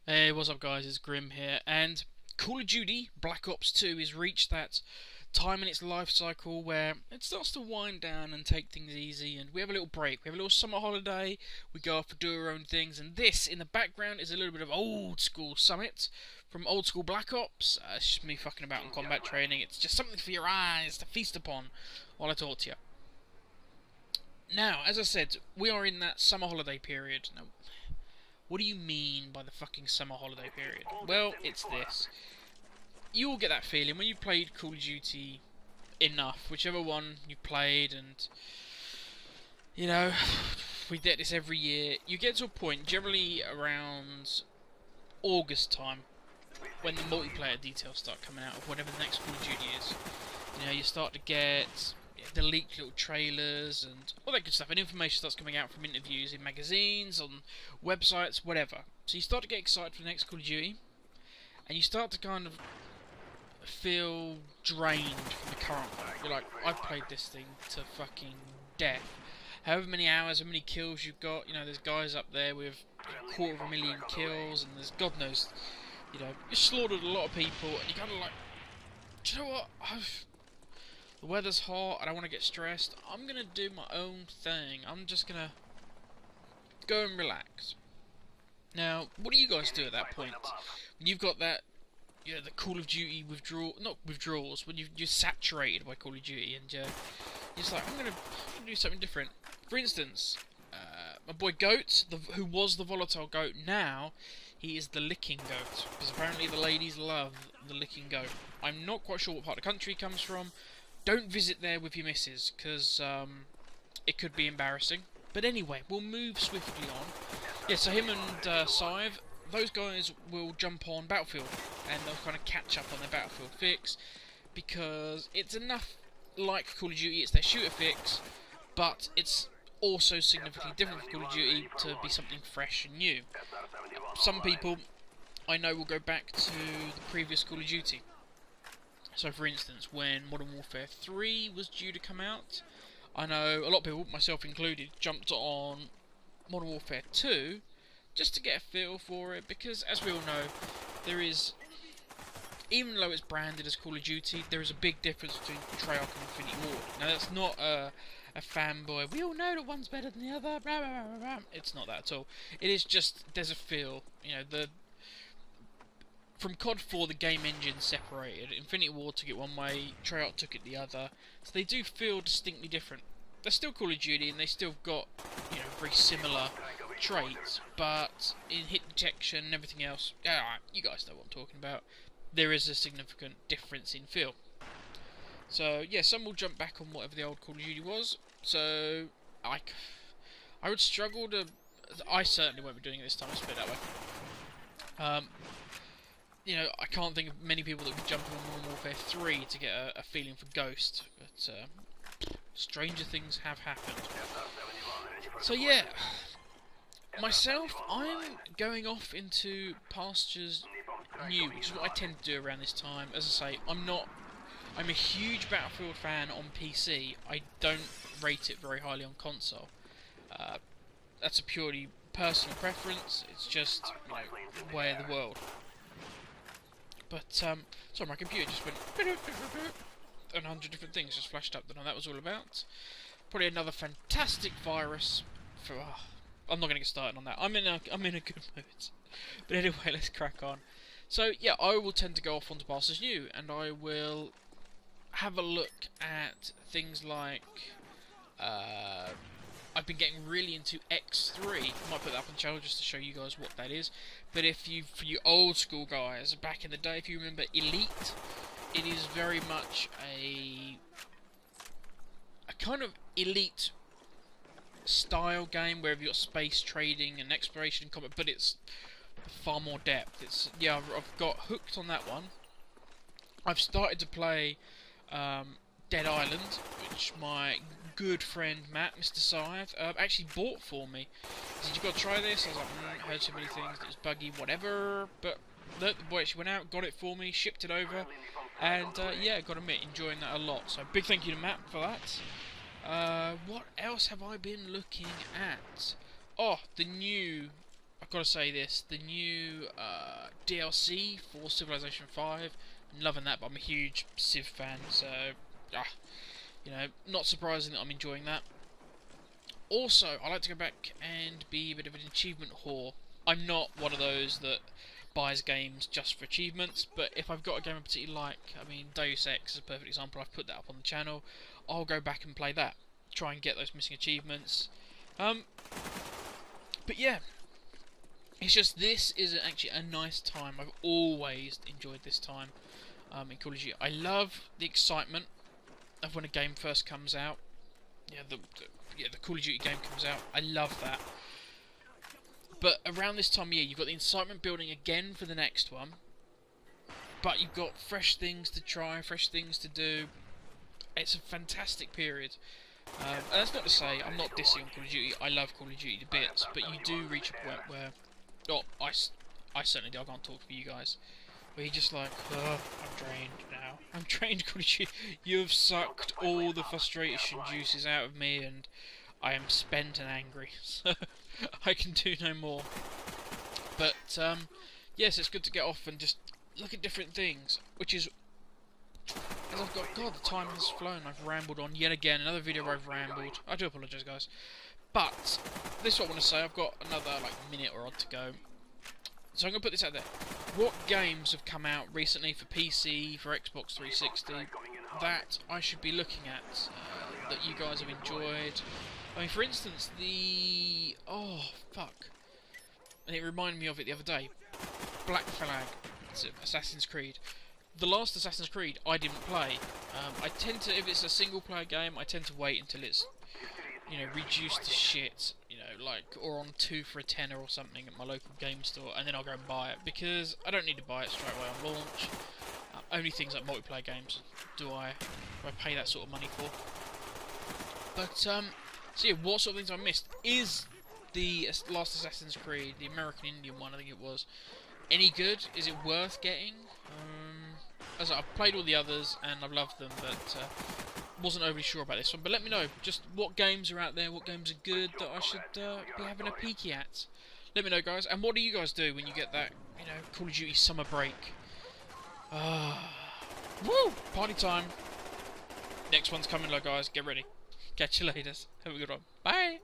Hey, what's up guys, it's Grim here, and Call of Duty Black Ops 2 has reached that time in its life cycle where it starts to wind down and take things easy, and we have a little break, we have a little summer holiday, we go off and do our own things, and this, in the background, is a little bit of old school Summit from old school Black Ops. It's just me fucking about in combat training, it's just something for your eyes to feast upon while I talk to you. Now, as I said, we are in that summer holiday period. Now, what do you mean by the fucking summer holiday period? Well, it's this. You all get that feeling when you've played Call of Duty enough, whichever one you've played, and, you know, we get this every year. You get to a point, generally around August time, when the multiplayer details start coming out of whatever the next Call of Duty is. You know, you start to get the leaked little trailers and all that good stuff, and information starts coming out from interviews in magazines, on websites, whatever. So you start to get excited for the next Call of Duty, and you start to kind of feel drained from the current one. You're like, I've played this thing to fucking death. However many hours, how many kills you've got, you know, there's guys up there with 250,000 kills, and there's God knows, you know, you slaughtered a lot of people, and you're kind of like, do you know what, the weather's hot, I don't want to get stressed. I'm going to do my own thing. I'm just going to go and relax. Now, what do you guys do at that point? When you've got that, you know, the Call of Duty not withdrawals, when you're saturated by Call of Duty, and you're just like, I'm going to do something different. For instance, my boy Goat, who was the volatile Goat, now he is the licking goat, because apparently the ladies love the licking goat. I'm not quite sure what part of the country he comes from. Don't visit there with your missus, because it could be embarrassing. But anyway, we'll move swiftly on. Yeah, so him and Scythe, those guys will jump on Battlefield, and they'll kind of catch up on their Battlefield fix, because it's enough like Call of Duty, it's their shooter fix, but it's also significantly different from Call of Duty to be something fresh and new. Some people, I know, will go back to the previous Call of Duty. So, for instance, when Modern Warfare 3 was due to come out, I know a lot of people, myself included, jumped on Modern Warfare 2 just to get a feel for it, because, as we all know, there is, even though it's branded as Call of Duty, there is a big difference between Treyarch and Infinity Ward. Now, that's not a fanboy, we all know that one's better than the other, blah, blah, blah, blah. It's not that at all. It is just, there's a feel, you know, from COD 4, the game engine separated. Infinity Ward took it one way, Treyarch took it the other. So they do feel distinctly different. They're still Call of Duty, and they still got, you know, very similar traits, but in hit detection and everything else, you guys know what I'm talking about, there is a significant difference in feel. So, yeah, some will jump back on whatever the old Call of Duty was. So, I would struggle to... I certainly won't be doing it this time, let's put it that way. You know, I can't think of many people that would jump on Modern Warfare 3 to get a feeling for Ghost, but stranger things have happened. So yeah, myself, I'm going off into pastures new, which is what I tend to do around this time. As I say, I'm a huge Battlefield fan on PC. I don't rate it very highly on console. That's a purely personal preference. It's just, you know, way of the world. But, sorry, my computer just went, and 100 different things just flashed up. Don't know what that was all about. Probably another fantastic virus for, I'm not going to get started on that. I'm in a good mood. But anyway, let's crack on. So, yeah, I will tend to go off onto Pastures New, and I will have a look at things like, I've been getting really into X3. I might put that up on the channel just to show you guys what that is. But for you old school guys, back in the day, if you remember Elite, it is very much a kind of Elite style game where you've got space trading and exploration and combat, but it's far more depth. It's, yeah, I've got hooked on that one. I've started to play Dead Island, which my good friend Matt, Mr. Scythe, actually bought for me. He said, you've got to try this. I was like, heard so many things, it was buggy, whatever. But the boy actually went out, got it for me, shipped it over, and yeah, gotta admit, enjoying that a lot. So big thank you to Matt for that. What else have I been looking at? Oh, the new I've got to say this: the new DLC for Civilization 5, I'm loving that. But I'm a huge Civ fan, so you know, not surprising that I'm enjoying that. Also, I like to go back and be a bit of an achievement whore. I'm not one of those that buys games just for achievements, but if I've got a game I particularly like, I mean, Deus Ex is a perfect example, I've put that up on the channel, I'll go back and play that, try and get those missing achievements. But yeah, it's just, this is actually a nice time. I've always enjoyed this time in Call of Duty. I love the excitement of when a game first comes out. Yeah, the Call of Duty game comes out. I love that. But around this time of year, you've got the excitement building again for the next one. But you've got fresh things to try, fresh things to do. It's a fantastic period. And that's not to say I'm not dissing on Call of Duty. I love Call of Duty to bits. But you do reach a point where... Oh, I certainly do. I can't talk for you guys. Where you're just like, oh, I'm drained now. I'm drained, Call of Duty. You have sucked all the frustration juices out of me, and I am spent and angry. So I can do no more. But yes, it's good to get off and just look at different things. Which is, as I've got, God, the time has flown. I've rambled on yet again. Another video where I've rambled. I do apologise, guys. But this is what I want to say. I've got another minute or odd to go. So I'm going to put this out there. What games have come out recently for PC, for Xbox 360, that I should be looking at, that you guys have enjoyed? I mean, for instance, the... Oh, fuck. And it reminded me of it the other day. Black Flag. It's Assassin's Creed. The last Assassin's Creed I didn't play. I tend to, if it's a single player game, I tend to wait until it's, you know, reduced to shit, you know, or on 2 for a tenner or something at my local game store, and then I'll go and buy it, because I don't need to buy it straight away on launch. Only things like multiplayer games do I pay that sort of money for. But, so yeah, what sort of things I missed? Is the last Assassin's Creed, the American Indian one, I think it was, any good? Is it worth getting? As I've played all the others, and I've loved them, but wasn't overly sure about this one. But let me know, just what games are out there, what games are good that I should be having a peeky at. Let me know, guys. And what do you guys do when you get that, you know, Call of Duty summer break? Woo! Party time. Next one's coming, guys. Get ready. Catch you later. Have a good one. Bye!